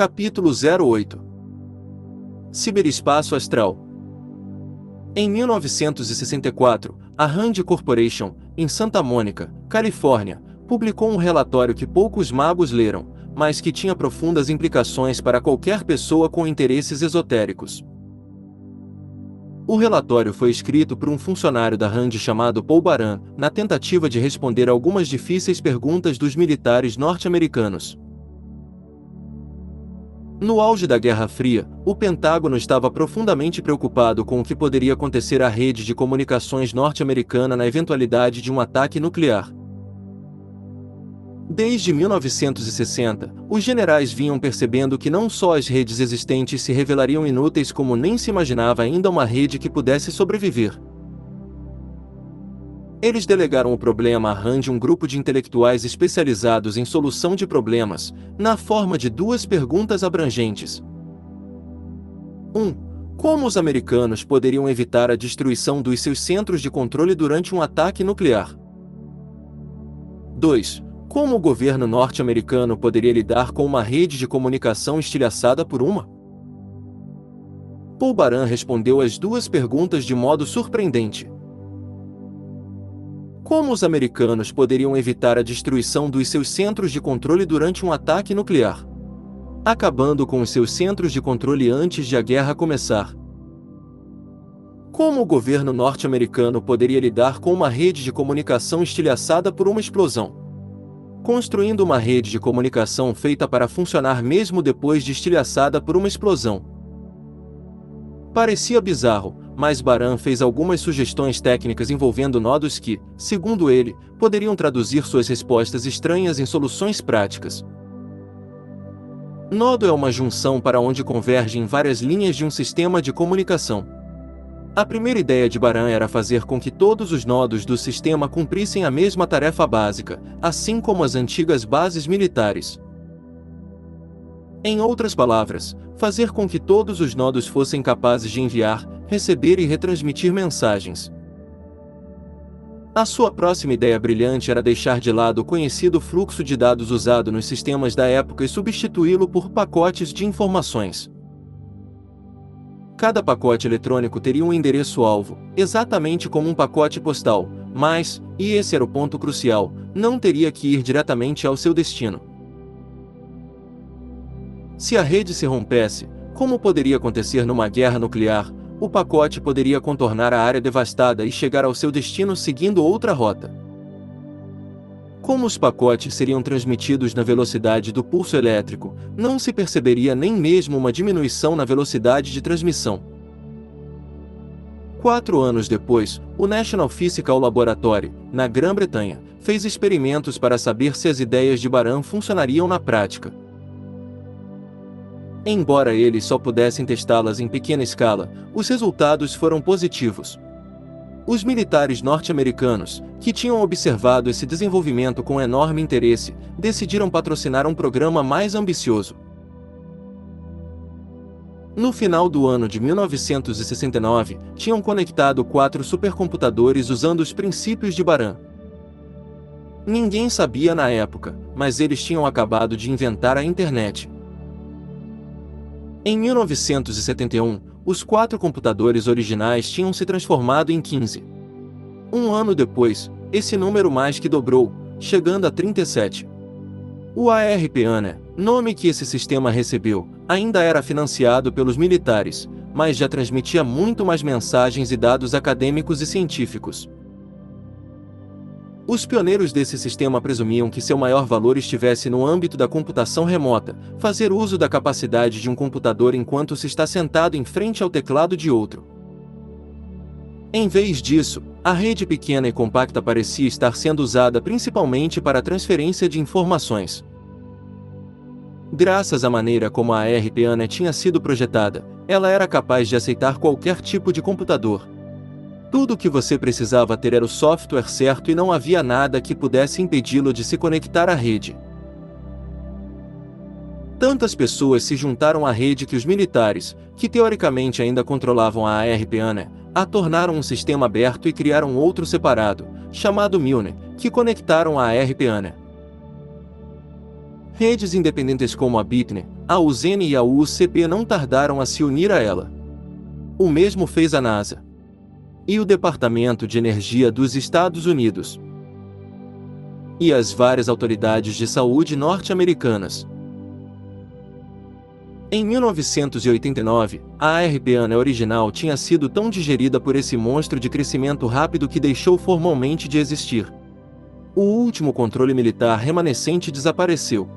Capítulo 08. Ciberespaço astral. Em 1964, a Rand Corporation, em Santa Mônica, Califórnia, publicou um relatório que poucos magos leram, mas que tinha profundas implicações para qualquer pessoa com interesses esotéricos. O relatório foi escrito por um funcionário da Rand chamado Paul Baran, na tentativa de responder algumas difíceis perguntas dos militares norte-americanos. No auge da Guerra Fria, o Pentágono estava profundamente preocupado com o que poderia acontecer à rede de comunicações norte-americana na eventualidade de um ataque nuclear. Desde 1960, os generais vinham percebendo que não só as redes existentes se revelariam inúteis, como nem se imaginava ainda uma rede que pudesse sobreviver. Eles delegaram o problema à Rand, um grupo de intelectuais especializados em solução de problemas, na forma de duas perguntas abrangentes. 1. Como os americanos poderiam evitar a destruição dos seus centros de controle durante um ataque nuclear? 2. Como o governo norte-americano poderia lidar com uma rede de comunicação estilhaçada por uma? Paul Baran respondeu às duas perguntas de modo surpreendente. Como os americanos poderiam evitar a destruição dos seus centros de controle durante um ataque nuclear, acabando com os seus centros de controle antes de a guerra começar? Como o governo norte-americano poderia lidar com uma rede de comunicação estilhaçada por uma explosão, construindo uma rede de comunicação feita para funcionar mesmo depois de estilhaçada por uma explosão? Parecia bizarro, mas Baran fez algumas sugestões técnicas envolvendo nodos que, segundo ele, poderiam traduzir suas respostas estranhas em soluções práticas. Nodo é uma junção para onde convergem várias linhas de um sistema de comunicação. A primeira ideia de Baran era fazer com que todos os nodos do sistema cumprissem a mesma tarefa básica, assim como as antigas bases militares. Em outras palavras, fazer com que todos os nodos fossem capazes de enviar, receber e retransmitir mensagens. A sua próxima ideia brilhante era deixar de lado o conhecido fluxo de dados usado nos sistemas da época e substituí-lo por pacotes de informações. Cada pacote eletrônico teria um endereço-alvo, exatamente como um pacote postal, mas, e esse era o ponto crucial, não teria que ir diretamente ao seu destino. Se a rede se rompesse, como poderia acontecer numa guerra nuclear, o pacote poderia contornar a área devastada e chegar ao seu destino seguindo outra rota. Como os pacotes seriam transmitidos na velocidade do pulso elétrico, não se perceberia nem mesmo uma diminuição na velocidade de transmissão. 4 anos depois, o National Physical Laboratory, na Grã-Bretanha, fez experimentos para saber se as ideias de Baran funcionariam na prática. Embora eles só pudessem testá-las em pequena escala, os resultados foram positivos. Os militares norte-americanos, que tinham observado esse desenvolvimento com enorme interesse, decidiram patrocinar um programa mais ambicioso. No final do ano de 1969, tinham conectado 4 supercomputadores usando os princípios de Baran. Ninguém sabia na época, mas eles tinham acabado de inventar a internet. Em 1971, os 4 computadores originais tinham se transformado em 15. Um ano depois, esse número mais que dobrou, chegando a 37. O ARPANE, nome que esse sistema recebeu, ainda era financiado pelos militares, mas já transmitia muito mais mensagens e dados acadêmicos e científicos. Os pioneiros desse sistema presumiam que seu maior valor estivesse no âmbito da computação remota, fazer uso da capacidade de um computador enquanto se está sentado em frente ao teclado de outro. Em vez disso, a rede pequena e compacta parecia estar sendo usada principalmente para a transferência de informações. Graças à maneira como a ARPANE tinha sido projetada, ela era capaz de aceitar qualquer tipo de computador. Tudo o que você precisava ter era o software certo e não havia nada que pudesse impedi-lo de se conectar à rede. Tantas pessoas se juntaram à rede que os militares, que teoricamente ainda controlavam a ARPANE, a tornaram um sistema aberto e criaram outro separado, chamado Milne, que conectaram a ARPANE. Redes independentes como a Bitne, A USN e a UCP não tardaram a se unir a ela. O mesmo fez a NASA e o Departamento de Energia dos Estados Unidos e as várias autoridades de saúde norte-americanas. Em 1989, a ARPANE original tinha sido tão digerida por esse monstro de crescimento rápido que deixou formalmente de existir. O último controle militar remanescente desapareceu.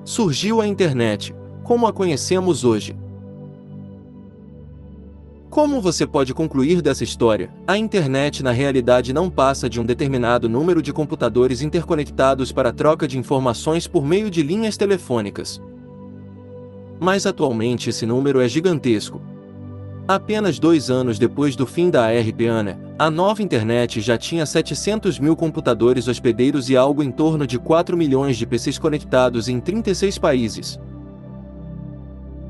Surgiu a internet, como a conhecemos hoje. Como você pode concluir dessa história, a internet na realidade não passa de um determinado número de computadores interconectados para a troca de informações por meio de linhas telefônicas. Mas atualmente esse número é gigantesco. Apenas 2 anos depois do fim da ARPANE, a nova internet já tinha 700 mil computadores hospedeiros e algo em torno de 4 milhões de PCs conectados em 36 países.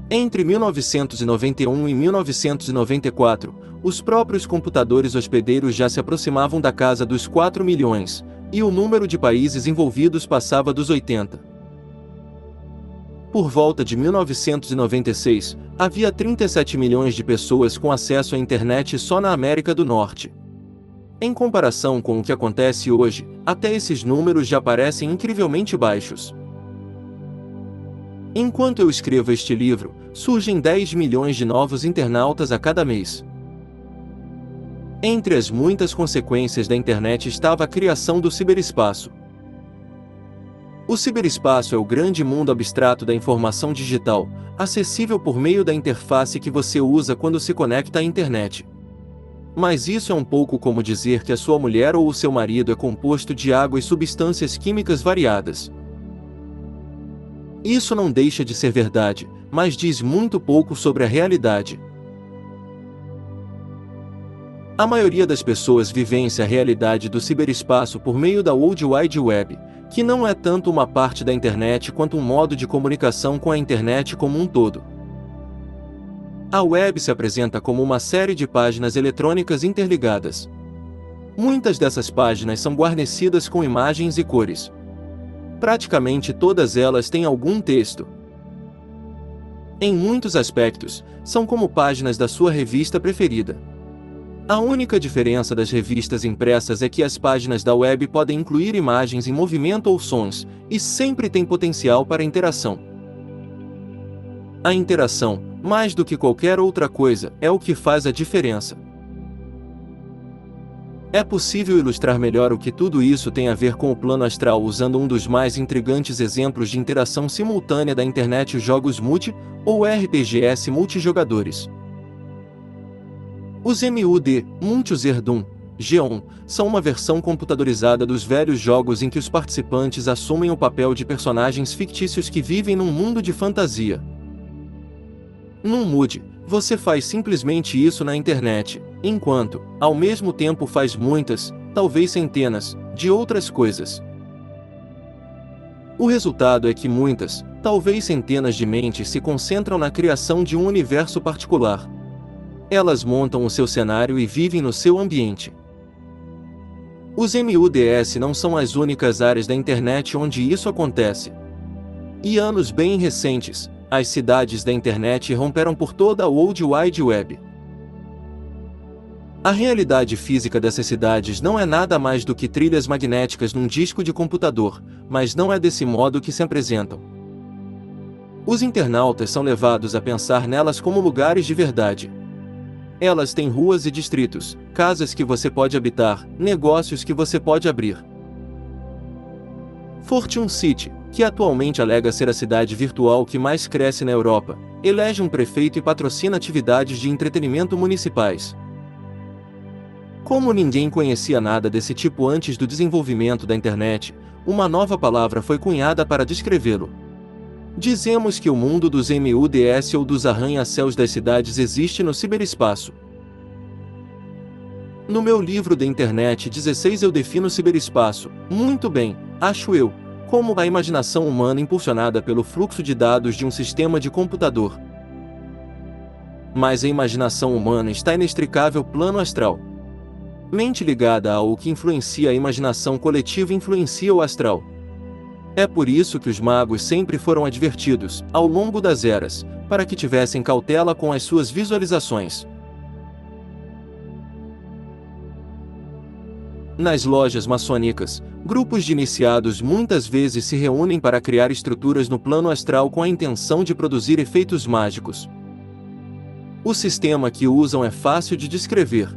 Entre 1991 e 1994, os próprios computadores hospedeiros já se aproximavam da casa dos 4 milhões, e o número de países envolvidos passava dos 80. Por volta de 1996, havia 37 milhões de pessoas com acesso à internet só na América do Norte. Em comparação com o que acontece hoje, até esses números já parecem incrivelmente baixos. Enquanto eu escrevo este livro, surgem 10 milhões de novos internautas a cada mês. Entre as muitas consequências da internet estava a criação do ciberespaço. O ciberespaço é o grande mundo abstrato da informação digital, acessível por meio da interface que você usa quando se conecta à internet. Mas isso é um pouco como dizer que a sua mulher ou o seu marido é composto de água e substâncias químicas variadas. Isso não deixa de ser verdade, mas diz muito pouco sobre a realidade. A maioria das pessoas vivencia a realidade do ciberespaço por meio da World Wide Web, que não é tanto uma parte da internet quanto um modo de comunicação com a internet como um todo. A web se apresenta como uma série de páginas eletrônicas interligadas. Muitas dessas páginas são guarnecidas com imagens e cores. Praticamente todas elas têm algum texto. Em muitos aspectos, são como páginas da sua revista preferida. A única diferença das revistas impressas é que as páginas da web podem incluir imagens em movimento ou sons, e sempre tem potencial para interação. A interação, mais do que qualquer outra coisa, é o que faz a diferença. É possível ilustrar melhor o que tudo isso tem a ver com o plano astral usando um dos mais intrigantes exemplos de interação simultânea da internet: os jogos multi, ou RPGs multijogadores. Os MUD, Multi-User Doom, G1, são uma versão computadorizada dos velhos jogos em que os participantes assumem o papel de personagens fictícios que vivem num mundo de fantasia. Num MUD, você faz simplesmente isso na internet, enquanto, ao mesmo tempo, faz muitas, talvez centenas, de outras coisas. O resultado é que muitas, talvez centenas de mentes se concentram na criação de um universo particular. Elas montam o seu cenário e vivem no seu ambiente. Os MUDs não são as únicas áreas da internet onde isso acontece. E anos bem recentes, as cidades da internet romperam por toda a World Wide Web. A realidade física dessas cidades não é nada mais do que trilhas magnéticas num disco de computador, mas não é desse modo que se apresentam. Os internautas são levados a pensar nelas como lugares de verdade. Elas têm ruas e distritos, casas que você pode habitar, negócios que você pode abrir. Fortune City, que atualmente alega ser a cidade virtual que mais cresce na Europa, elege um prefeito e patrocina atividades de entretenimento municipais. Como ninguém conhecia nada desse tipo antes do desenvolvimento da internet, uma nova palavra foi cunhada para descrevê-lo. Dizemos que o mundo dos MUDs ou dos arranha-céus das cidades existe no ciberespaço. No meu livro da Internet 16 eu defino o ciberespaço, muito bem, acho eu, como a imaginação humana impulsionada pelo fluxo de dados de um sistema de computador. Mas a imaginação humana está inextricável plano astral. Mente ligada ao que influencia a imaginação coletiva influencia o astral. É por isso que os magos sempre foram advertidos, ao longo das eras, para que tivessem cautela com as suas visualizações. Nas lojas maçônicas, grupos de iniciados muitas vezes se reúnem para criar estruturas no plano astral com a intenção de produzir efeitos mágicos. O sistema que usam é fácil de descrever.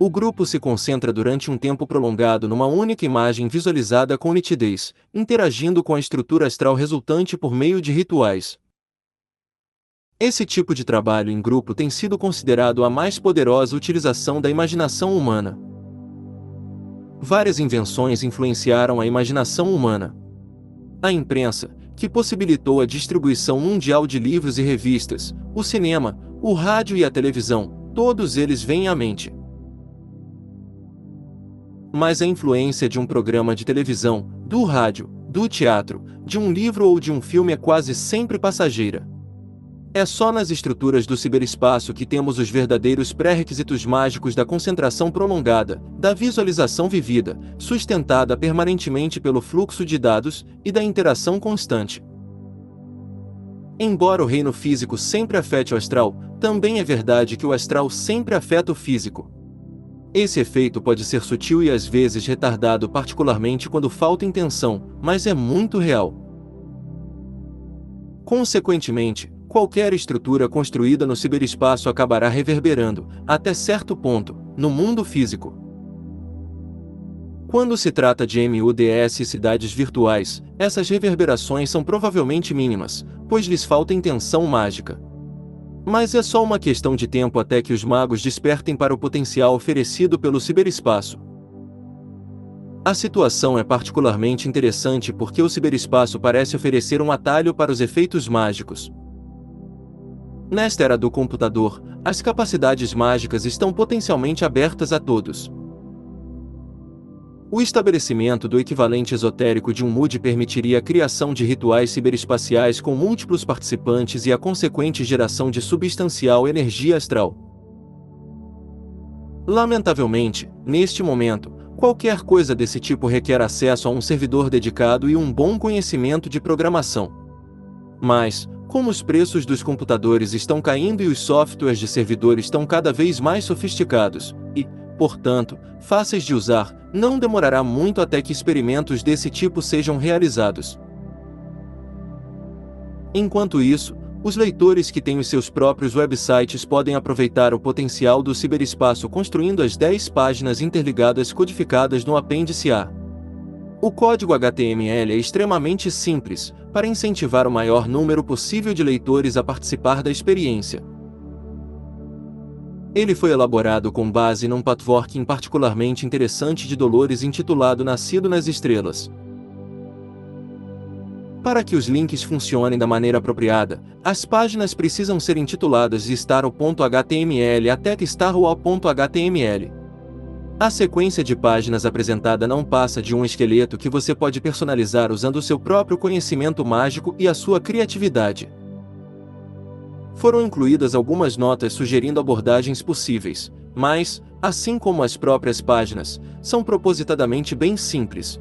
O grupo se concentra durante um tempo prolongado numa única imagem visualizada com nitidez, interagindo com a estrutura astral resultante por meio de rituais. Esse tipo de trabalho em grupo tem sido considerado a mais poderosa utilização da imaginação humana. Várias invenções influenciaram a imaginação humana. A imprensa, que possibilitou a distribuição mundial de livros e revistas, o cinema, o rádio e a televisão, todos eles vêm à mente. Mas a influência de um programa de televisão, do rádio, do teatro, de um livro ou de um filme é quase sempre passageira. É só nas estruturas do ciberespaço que temos os verdadeiros pré-requisitos mágicos da concentração prolongada, da visualização vivida, sustentada permanentemente pelo fluxo de dados, e da interação constante. Embora o reino físico sempre afete o astral, também é verdade que o astral sempre afeta o físico. Esse efeito pode ser sutil e às vezes retardado, particularmente quando falta intenção, mas é muito real. Consequentemente, qualquer estrutura construída no ciberespaço acabará reverberando, até certo ponto, no mundo físico. Quando se trata de MUDS e cidades virtuais, essas reverberações são provavelmente mínimas, pois lhes falta intenção mágica. Mas é só uma questão de tempo até que os magos despertem para o potencial oferecido pelo ciberespaço. A situação é particularmente interessante porque o ciberespaço parece oferecer um atalho para os efeitos mágicos. Nesta era do computador, as capacidades mágicas estão potencialmente abertas a todos. O estabelecimento do equivalente esotérico de um MUD permitiria a criação de rituais ciberespaciais com múltiplos participantes e a consequente geração de substancial energia astral. Lamentavelmente, neste momento, qualquer coisa desse tipo requer acesso a um servidor dedicado e um bom conhecimento de programação. Mas, como os preços dos computadores estão caindo e os softwares de servidor estão cada vez mais sofisticados, e, portanto, fáceis de usar, não demorará muito até que experimentos desse tipo sejam realizados. Enquanto isso, os leitores que têm os seus próprios websites podem aproveitar o potencial do ciberespaço construindo as 10 páginas interligadas codificadas no apêndice A. O código HTML é extremamente simples, para incentivar o maior número possível de leitores a participar da experiência. Ele foi elaborado com base num patchwork particularmente interessante de Dolores intitulado Nascido nas Estrelas. Para que os links funcionem da maneira apropriada, as páginas precisam ser intituladas de star.html até star.html. A sequência de páginas apresentada não passa de um esqueleto que você pode personalizar usando o seu próprio conhecimento mágico e a sua criatividade. Foram incluídas algumas notas sugerindo abordagens possíveis, mas, assim como as próprias páginas, são propositadamente bem simples,